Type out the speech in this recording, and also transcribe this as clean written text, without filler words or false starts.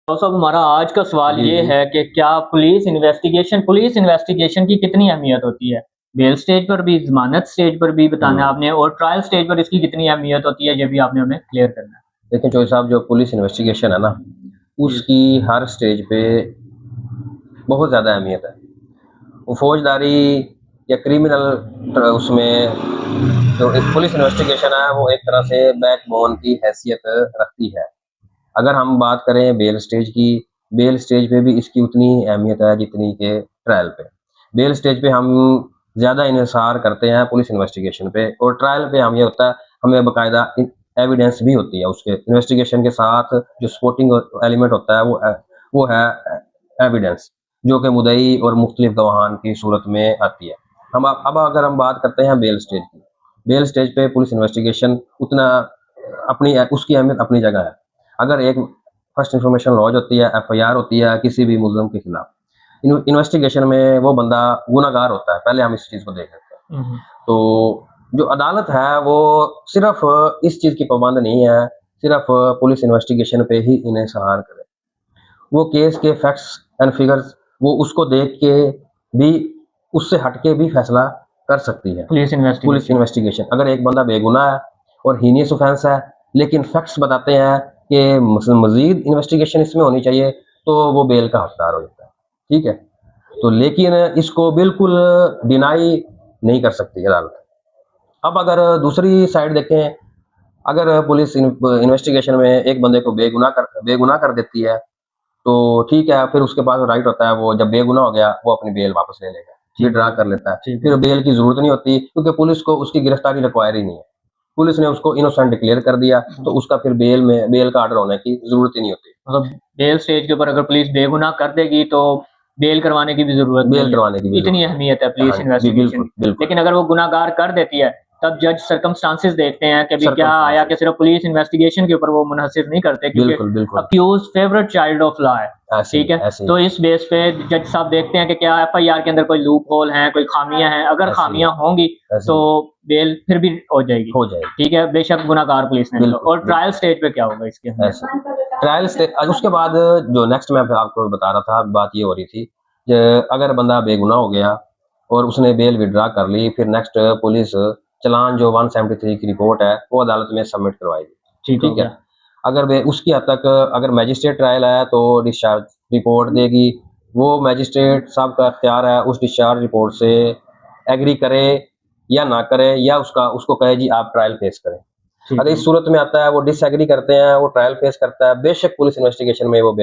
तो साहब हमारा आज का सवाल जी, ये जी। है कि क्या पुलिस इन्वेस्टिगेशन की कितनी अहमियत होती है? बेल स्टेज पर भी, ज़मानत स्टेज पर भी बताना है हुँ। आपने और ट्रायल स्टेज पर इसकी कितनी अहमियत होती है, ये भी आपने हमें क्लियर करना है। देखिए चोई साहब जो पुलिस इन्वेस्टिगेशन है ना, जी, उसकी हर स्टेज पे बहुत ज़्यादा अहमियत है। वो फ़ौजदारी या क्रिमिनल उसमें जो एक पुलिस इन्वेस्टिगेशन है वो एक तरह से बैकबोन की हैसियत रखती है। अगर हम बात करें बेल स्टेज पे भी इसकी उतनी ही अहमियत है जितनी कि ट्रायल पे। बेल स्टेज पे हम ज़्यादा इन्हिसार करते हैं पुलिस इन्वेस्टिगेशन पे और ट्रायल पे हम ये होता है हमें बाकायदा एविडेंस भी होती है उसके इन्वेस्टिगेशन के साथ जो सपोर्टिंग एलिमेंट होता है वो है एविडेंस जो कि मुद्दई और मुख्तलिफ गवाहान की सूरत में आती है। अब अगर हम बात करते हैं बेल स्टेज की। बेल स्टेज पे पुलिस इन्वेस्टिगेशन उतना उसकी अहमियत अपनी जगह है। अगर एक फर्स्ट इन्फॉर्मेशन लॉज होती है, एफआईआर होती है किसी भी मुल्ज़िम के खिलाफ, इन्वेस्टिगेशन में वो बंदा गुनहगार होता है, पहले हम इस चीज़ को देख लेते हैं। हुँ, हुँ। तो जो अदालत है वो सिर्फ़ इस चीज़ की पाबंद नहीं है, सिर्फ़ पुलिस इन्वेस्टिगेशन पे ही इन्हिसार करे। वो केस के फैक्ट्स एंड फिगर्स वो उसको देख के भी उससे हट के भी फैसला कर सकती है। Police police investigation. इन्वेस्टिगेशन अगर एक बंदा बेगुनाह है और हीनियस ऑफेंस है, लेकिन फैक्ट्स बताते हैं कि मज़ीद इन्वेस्टिगेशन इसमें होनी चाहिए, तो वो बेल का हकदार हो जाता है। ठीक है? तो लेकिन इसको बिल्कुल डिनाई नहीं कर सकती अदालत। अब अगर दूसरी साइड देखें, अगर पुलिस इन्वेस्टिगेशन में एक बंदे को बेगुनाह कर देती है, तो ठीक है, फिर उसके पास राइट होता है वो जब बेगुनाह हो गया, वो अपनी बेल वापस ले लेगा, ठीक विथड्रॉ है, कर लेता है। ठीक फिर है। बेल की ज़रूरत नहीं होती क्योंकि पुलिस को उसकी गिरफ्तारी रिक्वायर ही नहीं है। पुलिस ने उसको इनोसेंट डिक्लेयर कर दिया, तो उसका फिर बेल का ऑर्डर होने की ज़रूरत ही नहीं होती। मतलब बेल स्टेज के ऊपर अगर पुलिस बेगुनाह कर देगी तो बेल करवाने की भी ज़रूरत बेल नहीं है। करवाने की भी इतनी ज़रूरत नहीं अहमियत है है। पुलिस हाँ जी, इन्वेस्टिगेशन बिल्कुल, की। बिल्कुल। लेकिन अगर वो गुनाहगार कर देती है, तब जज सर्कमस्टांसेस देखते हैं कि अभी क्या आया कि सर्कमस्टेंसेस सिर्फ पुलिस इन्वेस्टिगेशन के ऊपर वो मुनहसिर नहीं करते क्योंकि बिल्कुल, बिल्कुल। Accuse favourite child of law है। ठीक है? ऐसे ही तो है, इस बेस पे जज साहब देखते हैं कि क्या एफआईआर के अंदर कोई लूप होल है, कोई खामियाँ हैं। अगर ऐसे ही है, खामियाँ होंगी ऐसे तो ही है। बेल फिर भी हो जाएगी। हो जाएगी। ठीक है? बेशक गुनाहगार पुलिस ने बिल्कुल, और ट्रायल बिल्कुल। स्टेज पे क्या होगा इसकी अहमियत? ऐसे ट्रायल स्टे उसके बाद जो नेक्स्ट मैं फिर आपको बता रहा था, बात ये हो रही थी कि अगर बंदा बेगुनाह हो गया और उसने बेल विथड्रॉ कर ली, फिर नेक्स्ट पुलिस चालान जो 173 की रिपोर्ट है, वो अदालत में सबमिट करवाएगी। ठीक हो ठीक है? गया। अगर वे उसकी हद तक अगर मैजिस्ट्रेट ट्रायल है, तो डिस्चार्ज रिपोर्ट देगी। वो मैजिस्ट्रेट साहब का इख्तियार है, उस डिस्चार्ज रिपोर्ट से एग्री करे या ना करे या उसको कहे जी आप ट्रायल फेस करें। ठीक अगर है। इस सूरत में आता है वो डिसएग्री करते हैं, वो ट्रायल फेस करता है, बेशक पुलिस इन्वेस्टिगेशन में वो